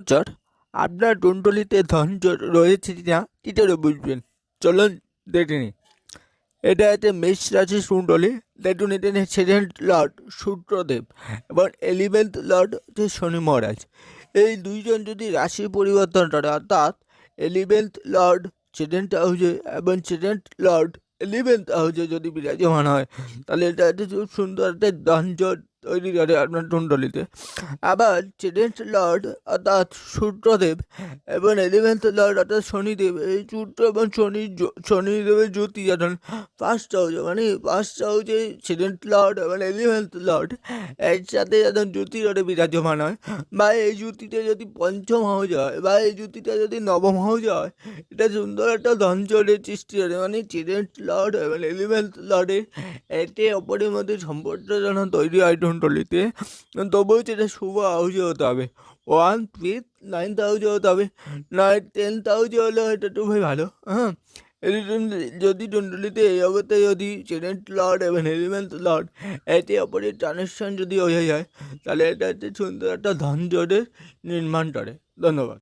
গোচর আপনার কুণ্ডলিতে ধন রয়েছে কিনা কী করে বুঝবেন? চলুন দেখে নিই। এটা হচ্ছে মেষ রাশির কুণ্ডলী। দেখুন, এটা সেকেন্ড লর্ড সূর্যদেব এবং 11th লর্ড হচ্ছে শনি মহারাজ। এই দুইজন যদি রাশি পরিবর্তন করে, অর্থাৎ 11th লর্ড সেকেন্ড হাউসে এবং সেকেন্ড লর্ড 11th হাউসে যদি বিরাজমান হয়, তাহলে এটা একটা খুব সুন্দর একটা ধনজট তৈরি করে আপনার কুণ্ডলিতে। আবার সেকেন্ড লর্ড অর্থাৎ সূর্যদেব এবং 11th লর্ড অর্থাৎ শনিদেব, এই সূর্য এবং শনিদেবের জ্যোতি যখন ফার্স্ট হাউসে, মানে ফার্স্ট হাউসে সেকেন্ড লর্ড এবং 11th লর্ড একসাথে যখন জ্যোতি রথে বিরাজমান হয়, বা এই জ্যোতিটা যদি পঞ্চম হাউসে হয়, বা এই জ্যোতিটা যদি নবম হাউসে হয়, এটা সুন্দর একটা ধনজটের সৃষ্টি হবে। মানে সেকেন্ড লর্ড এবং 11th লর্ডের একে অপরের মধ্যে সম্পর্ক যখন তৈরি হয় কুণ্ডলিতে, তবুও সেটা শুভ হাউসে হতে হবে। 1, 3, 9th হাউসে হতে হবে। 9, 10th হাউসে হলে এটা একটু ভালো। হ্যাঁ, যদি কুণ্ডলিতে এই অবস্থায় যদি সেকেন্ড লর্ড এবং 11th লর্ড একে অপরের কানেকশন যদি হয়ে যায়, তাহলে এটা একটা সুন্দর একটা ধনজটের নির্মাণ করে। ধন্যবাদ।